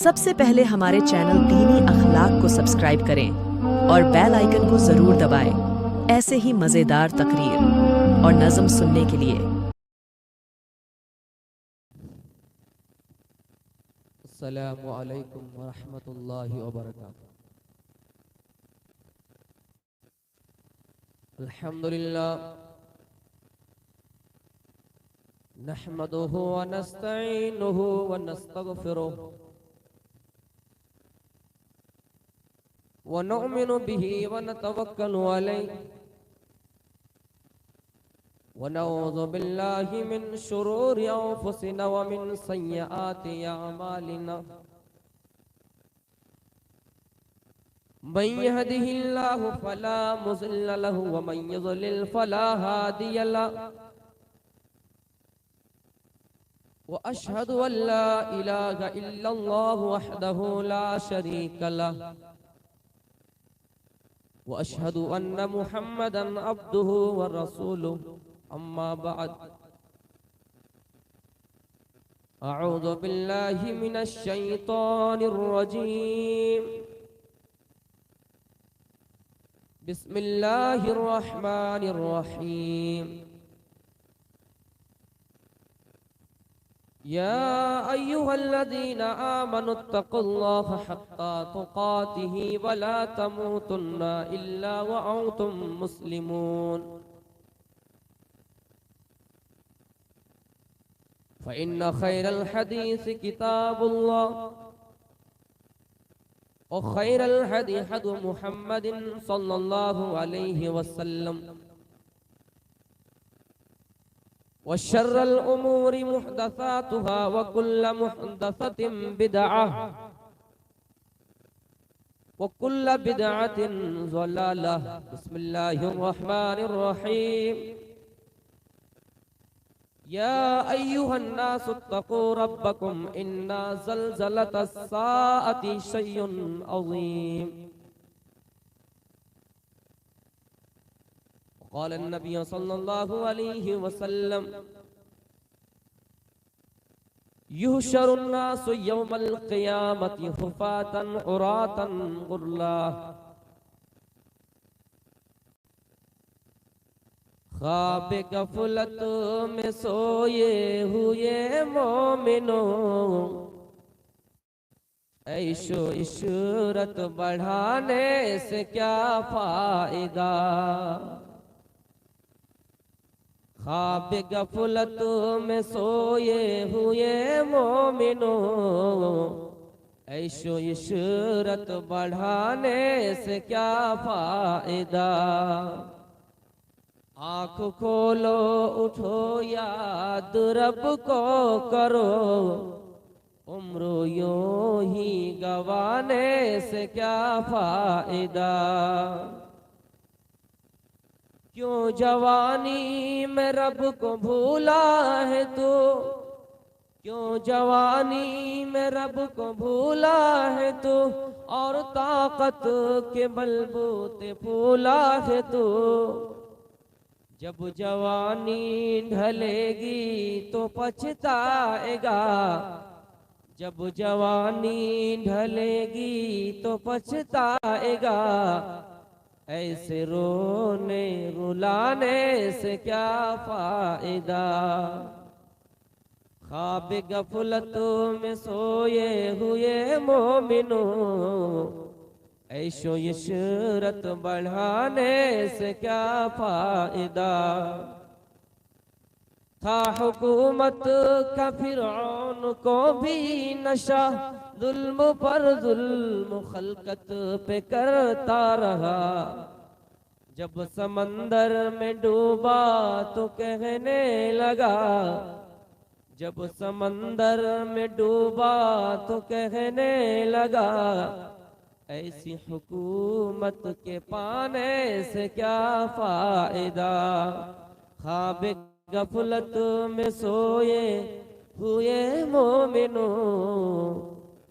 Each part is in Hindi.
सबसे पहले हमारे चैनल दीनी अखलाक को सब्सक्राइब करें और बेल आइकन को जरूर दबाएं। ऐसे ही मजेदार तकरीर और नज़म सुनने के लिए। अस्सलामु अलैकुम वरहमतुल्लाहि वबरकातुहू। अल्हम्दुलिल्लाह नहमदुहु व नस्तईनुहु व नस्तगफिरुहु व नुमिनु बिही व नतवक्कलु अलैहि व नऊज़ु बिल्लाहि मिन शुरूरि अंफुसिना व मिन सय्यिआति अमालिना। मन यहदिहिल्लाहु फला मुज़िल्ल लहु व मन युज़लिल फला हादिय लहु। व अशहदु अल्ला इलाहा इल्लल्लाहु वहदहु ला शरीक लहु व अशहदु अन्न मुहम्मदन अब्दुहु व रसूलुहु। अम्मा बअद। अऊज़ु बिल्लाहि मिनश शैतानिर रजीम। बिस्मिल्लाहिर रहमानिर रहीम। या अय्युहल्लज़ीना आमनुत्तक़ुल्लाहा हक़्क़ा तुक़ातिही व ला तमूतुन्ना इल्ला व अंतुम मुस्लिमून। फ़इन्न खैरल हदीस किताबुल्लाह व खैरल हदी हदी मुहम्मदिन सल्लल्लाहु अलैहि वसल्लम व शर्रल उमूरि मुहदसातुहा व कुल्ल मुहदसतिन बिदअह व कुल्ल बिदअतिन ज़लालह। बिस्मिल्लाहिर रहमानिर रहीम। या अय्युहन्नासुत्तक़ू रब्बकुम इन्ना ज़ल्ज़लतस्साअति शय्उन अज़ीम। क़ाल नबी सल्लल्लाहु अलैहि वसल्लम युहशरुन्नासु यौमल क़ियामति हुफ़ातन उरातन गुर्ला ख्वाब गफलत में सोए हुए मोमिनो ऐशो इशरत बढ़ाने से क्या फायदा। ख्वाब गफलत में सोए हुए मोमिनो ऐशो इशरत बढ़ाने से क्या फायदा। आँख खोलो उठो याद रब को करो उम्र यूं ही गवाने से क्या फायदा। क्यों जवानी में रब को भूला है तू, क्यों जवानी में रब को भूला है तू और ताकत के बलबूते फूला है तू। जब जवानी ढलेगी तो पछताएगा, जब जवानी ढलेगी तो पछताएगा। ऐसे रोने रुलाने से क्या फायदा। ख्वाब गफलत में सोए हुए मोमिनो ऐशो इशरत बढ़ाने से क्या फायदा। था हुकूमत का फिरौन को भी नशा जुल्म पर जुल्म खलकत पे करता रहा। जब समंदर में डूबा तो कहने लगा, जब समंदर में डूबा तो कहने लगा ऐसी हुकूमत के पाने से क्या फायदा। ख्वाब गफलत में सोए हुए मोमिनो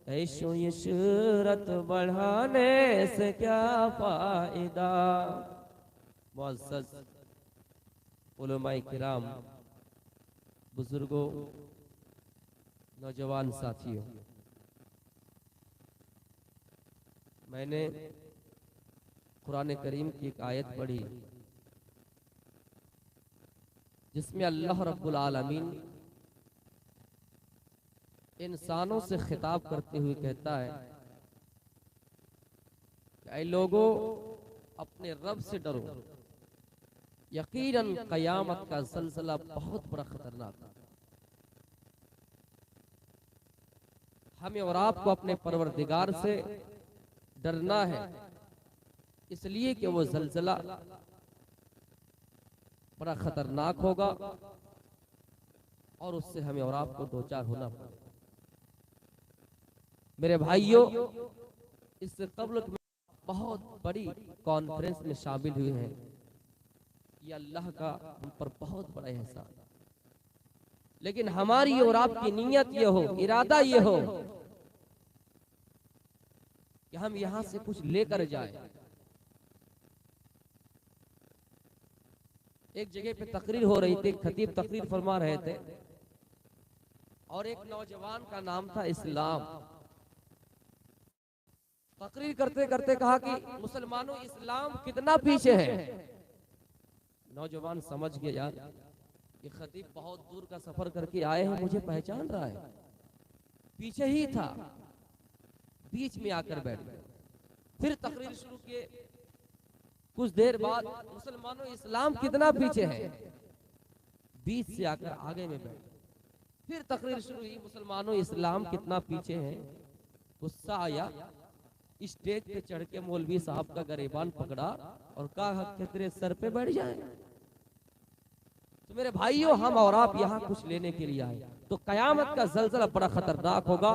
ऐशो इशरत बढ़ाने से क्या फायदा। मुअज़्ज़ज़ उलमाए किराम, बुजुर्गों, नौजवान साथियों, मैंने कुरान करीम की एक आयत पढ़ी जिसमें अल्लाह रब्बुल आलमीन इंसानों से खिताब करते हुए कहता है, ऐ लोगों अपने रब से डरो, यकीनन कयामत का ज़लज़ला बहुत बड़ा खतरनाक है। हमें और आपको अपने परवरदिगार से डरना है, इसलिए कि वो ज़लज़ला बड़ा खतरनाक होगा और उससे हमें और आपको दो चार होना पड़ेगा। मेरे भाइयों, इससे कबल बहुत बड़ी कॉन्फ्रेंस में शामिल हुए हैं, ये अल्लाह का हम पर बहुत बड़ा एहसान। लेकिन हमारी और आपकी नीयत ये हो, इरादा ये हो कि हम यहां से कुछ लेकर जाएं। एक जगह पे तकरीर हो रही थी, खतीब तकरीर फरमा रहे थे और एक नौजवान का नाम था इस्लाम। तकरीर करते करते कहा कि मुसलमानों इस्लाम कितना पीछे है। नौजवान समझ गया, यार ये खतीब बहुत दूर का सफर करके आए हैं, मुझे पहचान रहा है, पीछे ही था, बीच में आकर बैठ गए। फिर तकरीर शुरू किए। कुछ देर बाद मुसलमानों इस्लाम कितना पीछे है, बीच से आकर आगे में बैठ। फिर तकरीर शुरू हुई, मुसलमानों इस्लाम कितना पीछे है। गुस्सा आया, स्टेज पे चढ़ के मौलवी साहब का गरेबान पकड़ा और कहा कि तेरे सर पे बैठ जाए। तो मेरे भाइयों, हम और आप यहाँ कुछ लेने के लिए आए, तो कयामत का ज़लज़ला बड़ा खतरनाक होगा।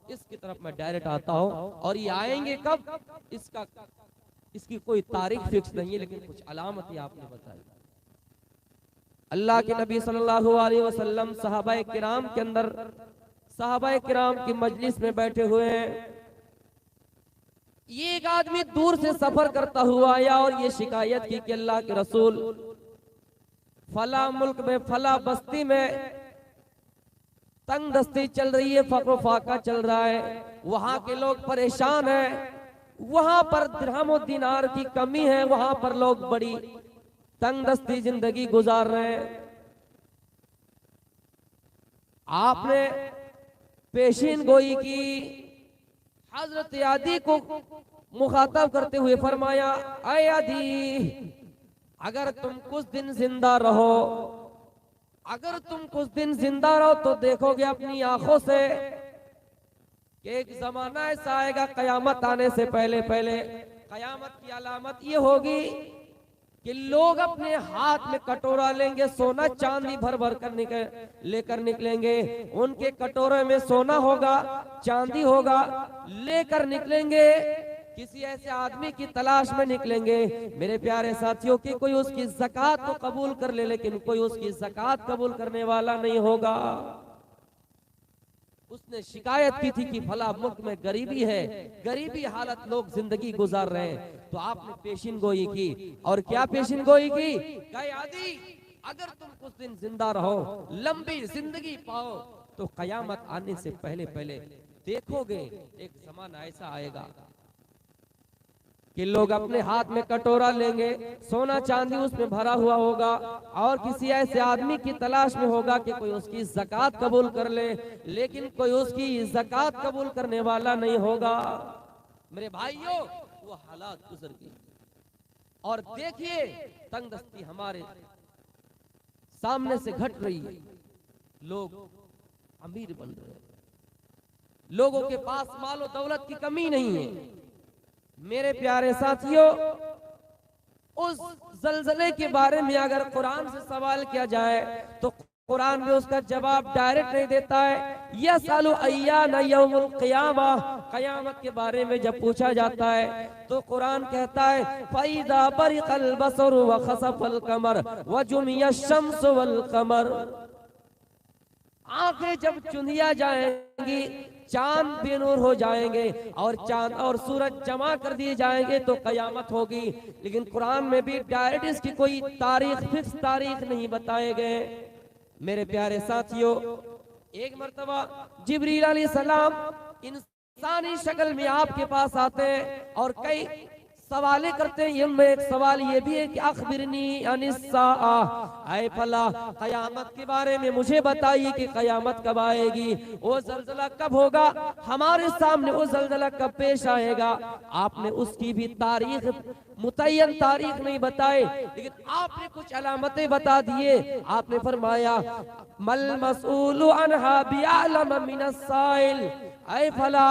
इसकी तरफ मैं डायरेक्ट आता हूँ। और ये आएंगे कब, इसकी कोई तारीख फिक्स नहीं है, लेकिन कुछ अलामतें आपने बताई। अल्लाह के नबी सल्लल्लाहु अलैहि वसल्लम सहाबाए किराम के अंदर, सहाबाए किराम की मजलिस में बैठे हुए हैं। ये एक आदमी दूर से सफर करता हुआ आया और ये शिकायत की कि अल्लाह के रसूल, फला मुल्क में, फला बस्ती में तंग दस्ती चल रही है, फक्र फाका चल रहा है, वहां के लोग परेशान हैं, वहां पर दिरहम और दिनार की कमी है, वहां पर लोग बड़ी तंग दस्ती जिंदगी गुजार रहे हैं। आपने पेशीन गोई की, हजरत आदी को मुखातब करते हुए फरमाया, ऐ आदी, अगर तुम कुछ दिन जिंदा रहो, अगर तुम कुछ दिन जिंदा रहो तो देखोगे अपनी आंखों से कि एक जमाना ऐसा आएगा, कयामत आने से पहले पहले कयामत की अलामत ये होगी कि लोग अपने हाथ में कटोरा लेंगे, सोना चांदी भर भर कर लेकर निकलेंगे। उनके कटोरे में सोना होगा, चांदी होगा, लेकर निकलेंगे, किसी ऐसे आदमी की तलाश में निकलेंगे मेरे प्यारे साथियों कि कोई उसकी ज़कात तो कबूल कर ले, लेकिन कोई उसकी ज़कात कबूल करने वाला नहीं होगा। उसने शिकायत की थी कि फला मुल्क में गरीबी है, गरीबी हालत लोग जिंदगी गुजार रहे हैं। तो आपने पेशिन गोई की, और क्या पेशिन गोई की? कहे आदि, अगर तुम कुछ दिन जिंदा रहो, लंबी जिंदगी पाओ, तो कयामत आने से पहले पहले देखोगे एक जमाना ऐसा आएगा कि लोग अपने हाथ में कटोरा लेंगे, सोना चांदी उसमें भरा हुआ होगा, और किसी ऐसे आदमी की तलाश में होगा कि कोई उसकी ज़कात कबूल कर ले, लेकिन कोई उसकी ज़कात कबूल करने वाला नहीं होगा। मेरे भाइयों, वो हालात गुजर गए। और देखिए, तंगदस्ती हमारे सामने से घट रही है, लोग अमीर बन रहे हैं, लोगों के पास मालो दौलत की कमी नहीं है। मेरे प्यारे साथियों, उस ज़लज़ले के बारे में अगर कुरान से सवाल किया जाए तो कुरान में उसका जवाब डायरेक्ट नहीं देता है। यसअलु अय्याना यौमुल क़ियामा, क़यामत के बारे में जब पूछा जाता है तो कुरान कहता है फ़इज़ा बरिक़ल बसरु व ख़सफ़ल क़मर व जुमिया शम्सु वल क़मर। आंखें जब चुंधिया जाएंगी, चांद बेनूर हो जाएंगे, और चांद और सूरज जमा कर दिए जाएंगे तो कयामत होगी। लेकिन कुरान में भी डायरेक्ट इसकी कोई तारीख, फिक्स तारीख नहीं बताए गए। मेरे प्यारे साथियों, एक मर्तबा जिब्रील अलैहिस्सलाम इन इंसानी शक्ल में आपके पास आते हैं और कई सवालें करते हैं। इनमें एक सवाल ये भी है कि अखबिरनी अनिस्साआ, ऐ फला कयामत के बारे में मुझे बताइए कि कयामत कब आएगी, वो जलजला कब होगा, हमारे सामने वो जलजला कब पेश आएगा। आपने उसकी भी तारीख, मुतय्यन तारीख नहीं बताए, लेकिन आपने कुछ अलामतें बता दिए। आपने फरमाया मल मसऊलु अन्हा बिअलम मिनस साइल, ऐ फला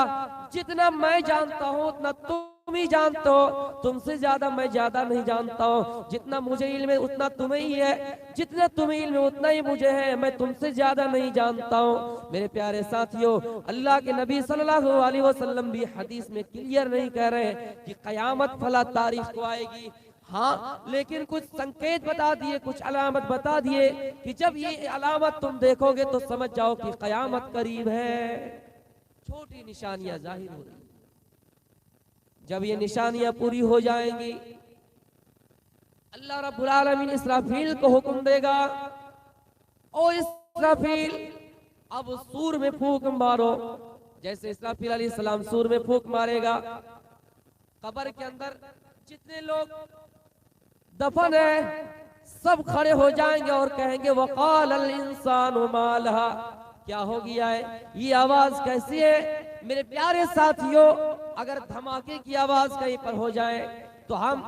जितना मैं जानता हूँ उतना तुम ही जानते हो, तुमसे ज्यादा मैं ज्यादा नहीं जानता हूँ। जितना मुझे इल्म है उतना तुम्हें ही है, जितना तुम्हें इल्म है उतना ही मुझे है, मैं तुमसे ज्यादा नहीं जानता हूँ। मेरे प्यारे साथियों, अल्लाह के नबी सल्लल्लाहु अलैहि वसल्लम भी हदीस में क्लियर नहीं कह रहे कि कयामत फला तारीख को आएगी, हाँ, लेकिन कुछ संकेत बता दिए, कुछ अलामत बता दिए कि जब ये अलामत तुम देखोगे तो समझ जाओ कि कयामत करीब है। छोटी निशानियां जाहिर हो रही, जब ये निशानियां पूरी हो जाएंगी, अल्लाह रब्बुल आलमीन इसराफील को हुक्म देगा, ओ इसराफील अब सूर में फूंक मारो। जैसे इसराफील अलैहिस्सलाम सूर में फूंक मारेगा, कब्र के अंदर जितने लोग दफन है सब खड़े हो जाएंगे और कहेंगे वक़ाल अल इंसानु मा लहा, क्या हो गया है, ये आवाज कैसी है। मेरे प्यारे साथियों, अगर धमाके की आवाज कहीं पर हो जाए तो हम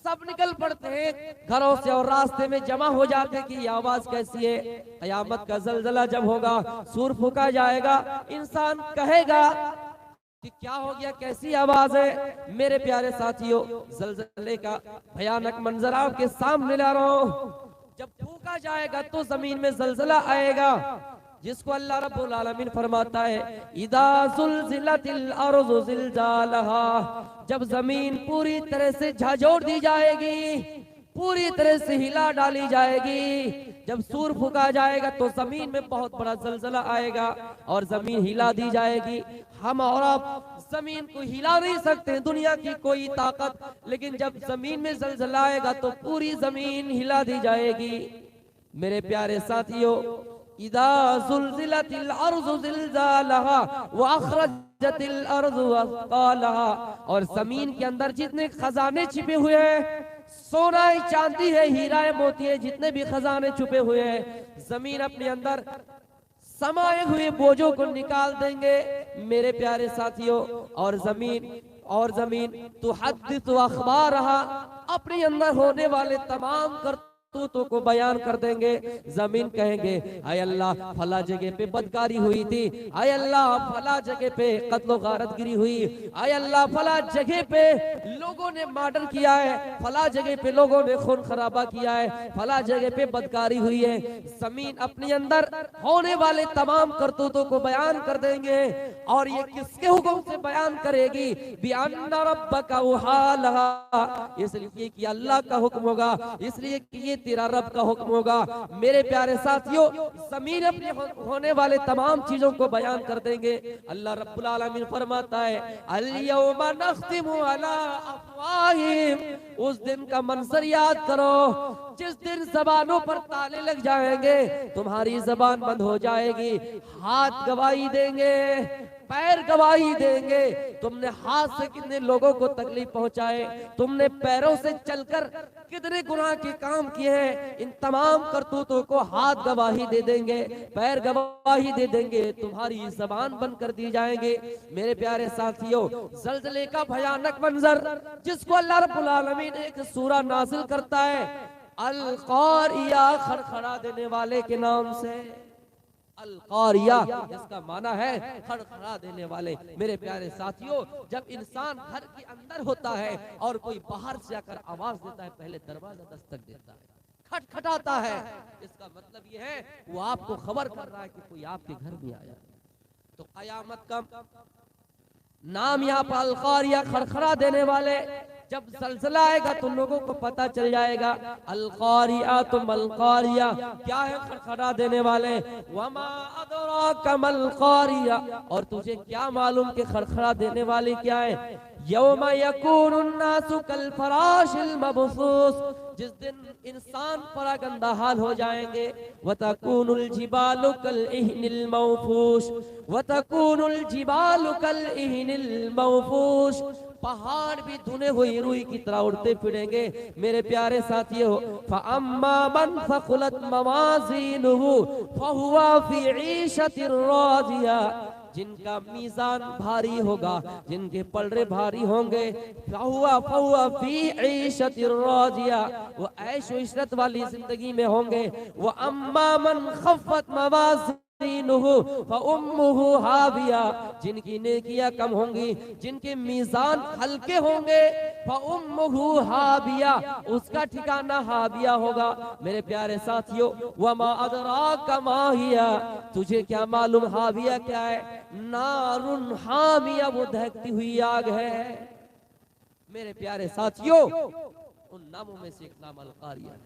सब निकल पड़ते हैं घरों से और रास्ते में जमा हो जाते हैं कि ये आवाज कैसी है। कयामत का जलजला जब होगा, सूर फूका जाएगा, इंसान कहेगा कि क्या हो गया, कैसी आवाज है। मेरे प्यारे साथियों, जलजले का भयानक मंजर आपके सामने ला रहा हूं। जब फूका जाएगा तो जमीन में जलजला आएगा, जिसको अल्लाह रब्बुल आलमीन फरमाता है इदा ज़ुलज़िलतिल अर्ज़ु ज़िलज़ालहा, जब जमीन पूरी तरह से झकझोर दी जाएगी, पूरी तरह से हिला डाली जाएगी। जब सूर फूका जाएगा तो जमीन में बहुत बड़ा जलजला आएगा और जमीन हिला दी जाएगी। हम और आप जमीन को हिला नहीं सकते, दुनिया की कोई ताकत, लेकिन जब जमीन में जलजला आएगा तो पूरी जमीन हिला दी जाएगी। मेरे प्यारे साथियों, इदा ज़ुलज़िलतिल अर्ज़ु ज़िलज़ालहा व अख़रजतिल अर्ज़ु अस्क़ालहा, और जमीन के अंदर जितने खजाने छिपे हुए हैं, सोना है, चांदी है, हीरा है, मोती है, जितने भी खजाने छुपे हुए हैं, जमीन अपने अंदर समाये हुए बोझों को निकाल देंगे। मेरे प्यारे साथियों, और जमीन तो हद्दिसु अख़बारहा, अपने अंदर होने वाले तमाम करतूतों को बयान कर देंगे। जमीन कहेंगे आय अल्लाह फला जगह पे बदकारी हुई थी, आय अल्लाह फला जगह पे कत्लो गारतगिरी हुई, आय अल्लाह फला जगह पे लोगों ने मर्डर किया है, फला जगह पे लोगों ने खून खराबा किया है, फला जगह पे बदकारी हुई है। जमीन अपने अंदर होने वाले तमाम करतूतों को बयान कर देंगे। और ये किसके हुक्म से बयान करेगी? बिअन्ना रब्बका वहालहा, इसलिए कि अल्लाह का हुक्म होगा, इसलिए कि ये तेरा रब का हुक्म होगा। मेरे प्यारे साथियों, जमीन अपने होने वाले तमाम चीजों को बयान कर देंगे। अल्लाह रब्बुल आलमीन फरमाता है अल यौमा नख्तिमु अला अफ़वाहिम, उस दिन का मंजर याद करो जिस दिन जबानों पर ताले लग जाएंगे, तुम्हारी जबान बंद हो जाएगी, हाथ गवाही देंगे, पैर गवाही देंगे। तुमने हाथ से कितने लोगों को तकलीफ पहुंचाए, तुमने पैरों से चलकर कितने गुनाह के काम किए हैं, इन तमाम करतूतों को हाथ गवाही दे देंगे, पैर गवाही दे देंगे, तुम्हारी जबान बंद कर दी जाएंगे। मेरे प्यारे साथियों, जलजले का भयानक मंजर जिसको अल्लाह रब्बुल आलमीन एक सूरा नाजिल करता है अल क़ारिया, खड़खड़ा देने वाले के नाम से। अल क़ारिया जिसका माना है खड़खड़ा देने वाले। मेरे प्यारे साथियों, जब इंसान घर के अंदर होता है और कोई बाहर से आकर आवाज देता है, पहले दरवाजा दस्तक देता है, खटखटाता है, इसका मतलब ये है वो आपको खबर कर रहा है कि कोई आपके घर में आया। तो कयामत का नाम यहाँ पर अल क़ारिया, खड़खड़ा देने वाले। जब जलजला आएगा तो लोगों को पता चल जाएगा अल क़ारिया तो मल क़ारिया क्या है, खड़खड़ा देने वाले। वमा अदराका मल क़ारिया, और तुझे क्या मालूम कि खड़खड़ा देने वाली क्या है। यौमा यकूनुन्नासु कल फराशिल मबसूस, जिस दिन इंसान परागंदा हाल हो जाएंगे। वतकूनुल जिबालु कल इहनिल मौफूश, वतकूनुल जिबालु कल इहनिल मौफूश, पहाड़ भी धुने हुई रुई की तरह उड़ते फिरेंगे। मेरे प्यारे साथियों, फअम्मा मन फकुलत मवाज़ीनुहु फहुवा फी ईशतिर राज़िया, जिनका मीज़ान भारी होगा, जिनके पलड़े भारी होंगे, फहुवा फी ईशतिर राज़िया, वो ऐश व इशरत वाली जिंदगी में होंगे। वो अम्मा मन खफ़्फ़त मवाज़ीनुहु फउम्मुहु हाविया, जिनकी नेकियां कम होंगी, जिनके मीज़ान हल्के होंगे, फउम्मुहु हाविया, उसका ठिकाना हाविया होगा। मेरे प्यारे साथियों, वमा अदराका मा हिया, तुझे क्या मालूम हाविया क्या है? नारुन हामिया, वो दहकती हुई आग है। मेरे प्यारे साथियों, उन नामों में से एक नाम अल-कारिया है।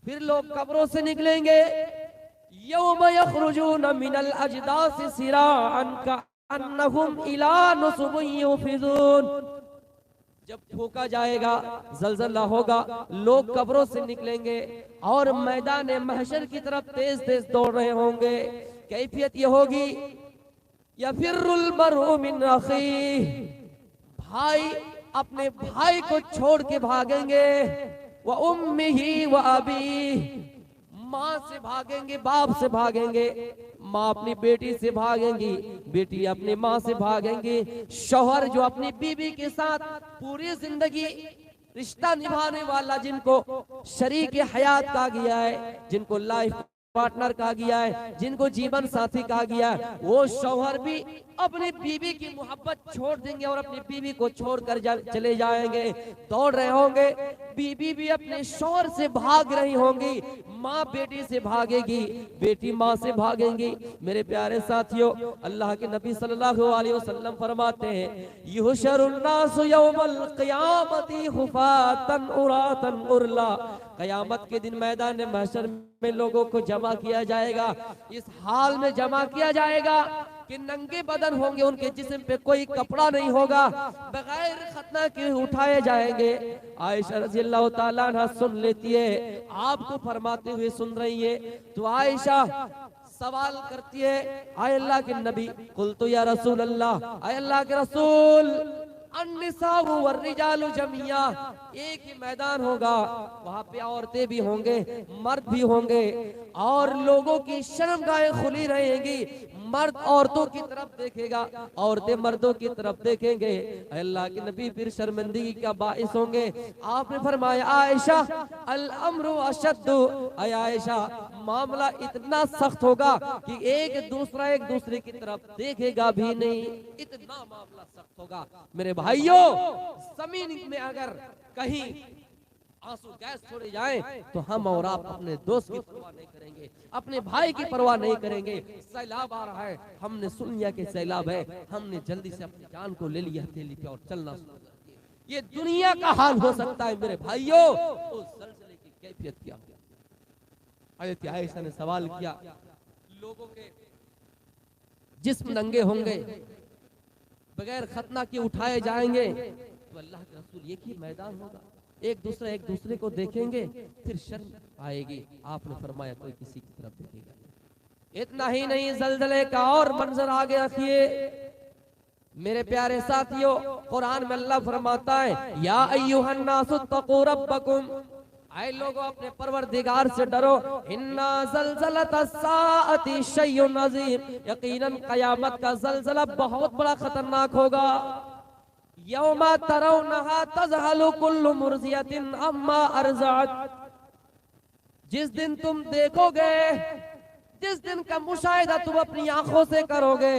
फिर लोग कब्रों से निकलेंगे, यौम यखरुजून मिनल अजदास सिराअन कअन्नहुम इला नुसुबिन युफिजून, जब फूका जाएगा, जलजला होगा, लोग कब्रों से निकलेंगे और मैदान महशर की तरफ तेज तेज दौड़ रहे होंगे। कैफियत ये होगी, यफिरुल मरउ मिन अखीह, भाई अपने भाई को छोड़ के भागेंगे। व उम्मिही व अबीह, माँ से भागेंगे, बाप से भागेंगे। माँ अपनी बेटी से भागेंगी, बेटी अपनी माँ से भागेंगी। शौहर जो अपनी बीवी के साथ पूरी जिंदगी रिश्ता निभाने वाला, जिनको शरीक हयात कहा गया है, जिनको लाइफ पार्टनर कहा गया है, जिनको जीवन साथी कहा गया है, वो शौहर भी अपनी बीवी की मोहब्बत छोड़ देंगे और अपनी बीवी को छोड़कर चले जाएंगे। दौड़ रहे होंगे, बीवी भी अपने शौहर से भाग रही होंगी। माँ बेटी से भागेगी, बेटी माँ से भागेंगी। मेरे प्यारे साथियों, अल्लाह के नबी सल्लल्लाहु अलैहि वसल्लम फरमाते हैं, युहशरुन्नासु यौमल क़ियामति हुफ़ातन उरातन उरला, क़यामत के दिन मैदान महशर में लोगों को जमा किया जाएगा। इस हाल में जमा किया जाएगा कि नंगे बदन होंगे, उनके जिस्म पे कोई कपड़ा नहीं होगा, बगैर खतना के उठाए जाएंगे। आयशा रज़ी अल्लाह ताला अन्हा सुन लेती है, आपको फरमाते हुए सुन रही है। तो आयशा सवाल करती है, आय अल्लाह के नबी, कुल्तु या रसूल अल्लाह, आय अल्लाह के रसूल, अन्निसाउ वर्रिजालु जमिया, एक ही मैदान होगा, वहां पे औरतें भी होंगे, मर्द भी होंगे, और लोगों की शर्मगाहें खुली रहेंगी। मर्द औरतों की तरफ देखेगा, औरतें मर्दों की तरफ देखेंगे। अल्लाह के नबी फिर शर्मिंदगी का बाइस होंगे। आपने फरमाया, आयशा अल अम्रु अशद्दु, आयशा मामला इतना सख्त होगा कि एक दूसरे की तरफ देखेगा भी नहीं, इतना मामला सख्त होगा। मेरे भाइयों, जमीन में अगर कहीं आंसू गैस छोड़े जाएं तो हम और आप अपने दोस्त की परवाह नहीं करेंगे, अपने भाई की परवाह नहीं करेंगे। सैलाब आ रहा है, हमने सुन लिया कि सैलाब है, हमने जल्दी से अपनी जान को ले लिया हथेली पे और चलना शुरू कर दिया। ये दुनिया का हाल हो सकता है मेरे भाइयों। उस जलजले की कैफियत क्या होगी? हज़रत आयशा ने सवाल किया, लोगों के जिस्म नंगे होंगे, बगैर खतना के उठाए जाएंगे, तो अल्लाह के रसूल एक ही मैदान होगा, एक दूसरे को देखेंगे, फिर शर्म आएगी। आपने फरमाया कोई किसी की तरफ देखेगा नहीं। इतना ही नहीं, जलजले का और मंजर आगे रखिए मेरे प्यारे साथियों। कुरान में अल्लाह फरमाता है, या अय्युहन नासु तक़ू रब्बकुम, आए लोगों अपने परवरदिगार से डरो। इन्ना ज़लज़लतस साअति शैउन अज़ीम, यकीनन क़यामत का ज़लज़ला बहुत बड़ा खतरनाक होगा। यौमा तरौनहा तज़हलु कुल्लु मुर्ज़ियतिन अम्मा अर्ज़अत, जिस दिन तुम देखोगे, जिस दिन का मुशाहिदा तुम अपनी आंखों से करोगे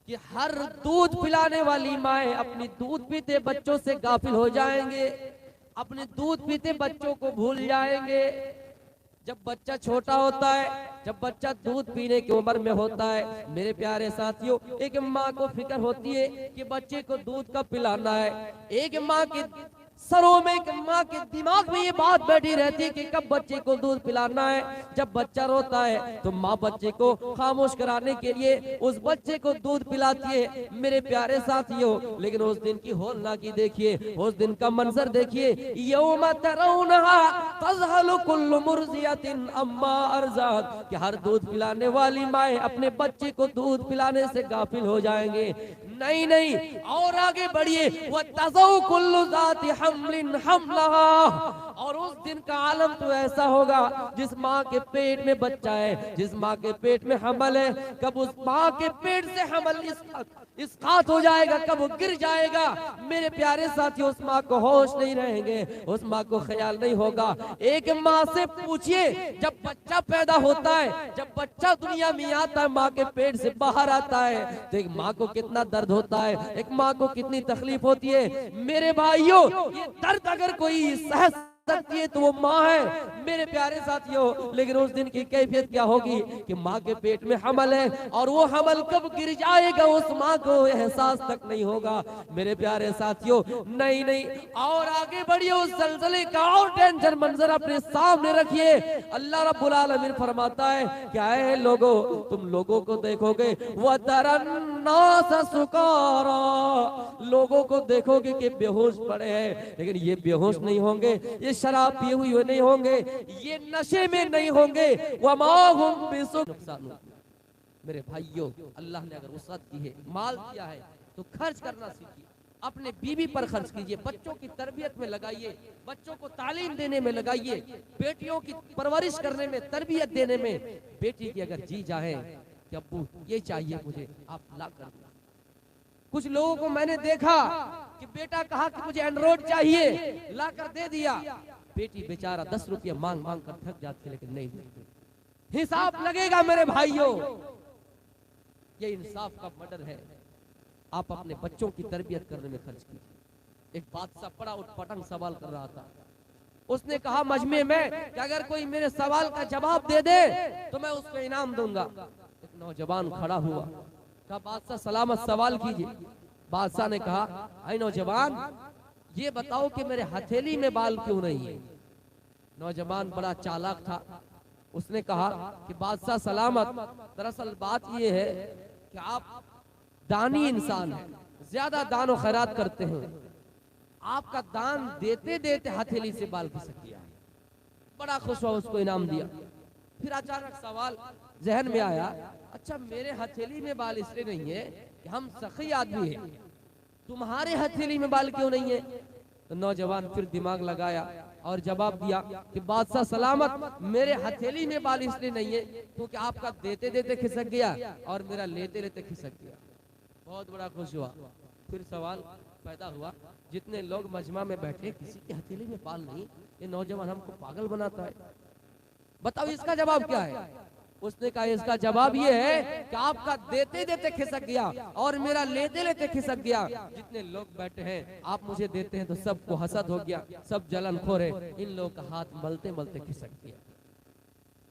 कि हर दूध पिलाने वाली माएँ अपनी दूध पीते बच्चों से गाफिल हो जाएंगे, अपने दूध पीते बच्चों को भूल जाएंगे। जब बच्चा छोटा होता है, जब बच्चा दूध पीने की उम्र में होता है, मेरे प्यारे साथियों, एक माँ को फिक्र होती है कि बच्चे को दूध कब पिलाना है। एक माँ की सरों में एक माँ के दिमाग में ये बात बैठी रहती है कि कब बच्चे को दूध पिलाना है। जब बच्चा रोता है तो माँ बच्चे को खामोश कराने के लिए उस बच्चे को दूध पिलाती है। मेरे प्यारे साथियों, लेकिन उस दिन की होलना की देखिए, उस दिन का मंजर देखिए। यौम तरौनहा तज़हलु कुल्लु मुर्ज़ियतिन अम्मा अर्ज़अत, कि हर दूध पिलाने वाली माएँ अपने बच्चे को दूध पिलाने से गाफिल हो जाएंगे। नहीं नहीं, और आगे बढ़िए, वह तज़ौ कुल्लु ज़ाति हमलिन हमलहा, और उस दिन का आलम तो ऐसा होगा, जिस माँ के पेट में बच्चा है, जिस माँ के पेट में हमल है, कब उस माँ के पेट से हमल इसकात हो जाएगा, कब वो गिर जाएगा। मेरे प्यारे साथियों, उस माँ को होश नहीं रहेंगे, उस माँ को ख्याल नहीं होगा। एक माँ से पूछिए, जब बच्चा पैदा होता है, जब बच्चा दुनिया में आता है, माँ के पेट से बाहर आता है, तो एक माँ को कितना दर्द होता है, एक माँ को कितनी तकलीफ होती है। मेरे भाइयों, ये दर्द अगर कोई सह सकती है तो वो माँ है मेरे प्यारे साथियों। लेकिन उस दिन की कैफियत क्या होगी कि माँ के पेट में हमल है, और वो हमल कब गिर जाएगा उस माँ को एहसास तक नहीं होगा मेरे प्यारे साथियों। नहीं नहीं, और आगे बढ़िए, उस जल्जले का और टेंशन मंजर अपने सामने रखिए। अल्लाह रब्बुल आलमीन फरमाता है, क्या है लोगों, तुम लोगों को देखोगे, वह तरन्नास सुकारा, लोगों को देखोगे कि बेहोश पड़े हैं, लेकिन ये बेहोश नहीं होंगे, ये शराब पिए हुए नहीं होंगे, ये नशे में नहीं होंगे। वमा हुम बिसुक़, मेरे भाइयों, अल्लाह ने अगर वसअत की है, माल दिया है, तो खर्च करना सीखिए। अपने बीवी पर खर्च कीजिए, बच्चों की तरबियत में लगाइए, बच्चों को तालीम देने में लगाइए, बेटियों की परवरिश करने में, तरबियत देने में। बेटी की अगर जी चाहे कि अब्बू ये चाहिए मुझे, आप ला कर दो। कुछ लोगों को मैंने देखा कि बेटा कहा कि मुझे एंड्रॉइड चाहिए, ला कर दे दिया। बेटी बेचारा 10 रुपया मांग मांग कर थक जाती है, लेकिन नहीं देती। हिसाब लगेगा मेरे भाइयों, ये इंसाफ का मर्डर है। आप अपने बच्चों की तरबियत करने में खर्च कीजिए। एक बादशाह बड़ा उटपटांग सवाल कर रहा था। उसने कहा मजमे में कि अगर कोई मेरे सवाल का जवाब दे दे तो मैं उसको इनाम दूंगा। एक नौजवान खड़ा हुआ, कहा बादशाह सलामत सवाल कीजिए। बादशाह ने कहा, ऐ नौजवान, ये बताओ कि मेरे हथेली में बाल क्यों नहीं है। नौजवान बड़ा चालाक था, उसने कहा कि बादशाह सलामत, दरअसल बात ये है कि आप दानी इंसान हैं, ज्यादा दान और खैरात करते हैं, आपका दान देते देते हथेली से बाल खिसक गया। बड़ा खुश हुआ, उसको इनाम दिया। फिर अचानक सवाल जहन में आया, अच्छा मेरे हथेली में बाल इसलिए नहीं है कि हम सखी आदमी हैं, तुम्हारे हथेली में बाल क्यों नहीं है। तो नौजवान फिर दिमाग लगाया और जवाब दिया कि बादशाह सलामत, मेरे हथेली में बाल इसलिए नहीं है क्योंकि आपका देते देते खिसक गया और मेरा लेते लेते खिसक गया। बहुत बड़ा खुश हुआ। फिर सवाल पैदा हुआ, जितने लोग मजमा में बैठे किसी की हथेली में बाल नहीं, ये नौजवान हमको पागल बनाता है, बताओ इसका जवाब क्या है। उसने कहा इसका जवाब ये है कि आपका देते देते खिसक गया और मेरा लेते लेते खिसक गया। जितने लोग बैठे हैं आप मुझे देते हैं तो सबको हसद हो गया, सब जलन खोर है, इन लोगों का हाथ मलते मलते खिसक गया।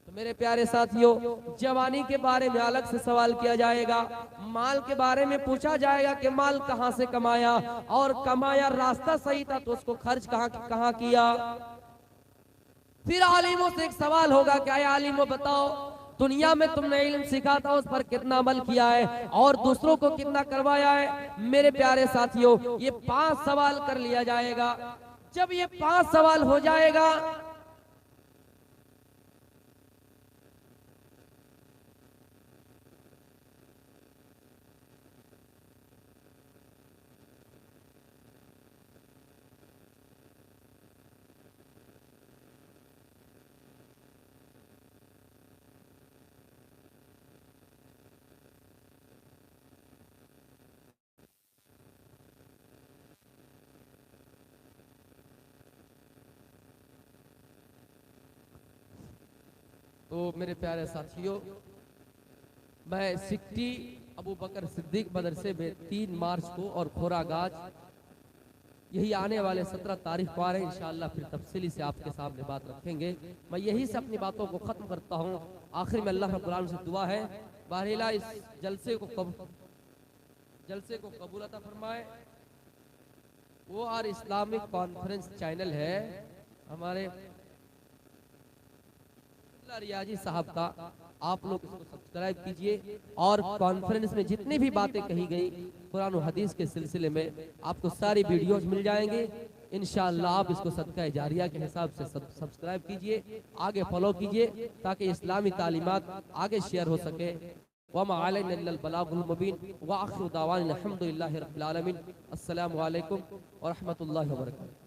तो मेरे प्यारे साथियों, जवानी के बारे में अलग से सवाल किया जाएगा, माल के बारे में पूछा जाएगा कि माल कहाँ से कमाया, और कमाया रास्ता सही था तो उसको खर्च कहाँ किया। फिर आलिमों से एक सवाल होगा, क्या आलिमों बताओ, दुनिया में तुमने इल्म सीखा था उस पर कितना अमल किया है और दूसरों को कितना करवाया है। मेरे प्यारे साथियों, ये 5 सवाल कर लिया जाएगा। जब ये 5 सवाल हो जाएगा तो मेरे प्यारे साथियों, मैं सिक्टी अबू बकर सिद्दीक मदरसे में 3 मार्च को और खोरागाज यही आने वाले 17 तारीख को आ रहे हैं। इंशाअल्लाह फिर तफसीली से आपके सामने बात रखेंगे। मैं यही से अपनी बातों को ख़त्म करता हूँ। आखिर में अल्लाह रब्बुल आलमीन से दुआ है, बहरहाल इस जलसे को कबूल अता फरमाए। वो और इस्लामिक कॉन्फ्रेंस चैनल है हमारे रियाजी साहब का, आप लोग इसको सब्सक्राइब कीजिए। और कॉन्फ्रेंस में जितनी भी बातें कही गई कुरान और हदीस के सिलसिले में आपको सारी वीडियोज मिल जाएंगे इंशाअल्लाह। आप इसको सदका जारिया के हिसाब से सब्सक्राइब कीजिए, आगे फॉलो कीजिए ताकि इस्लामी तालीमात आगे शेयर हो सके। वमा अलैना इल्लल बलागुल मुबीन व आखिरु दावाना अल्हम्दुलिल्लाहि रब्बिल आलमीन। अस्सलामु अलैकुम व रहमतुल्लाहि व बरकातुहू।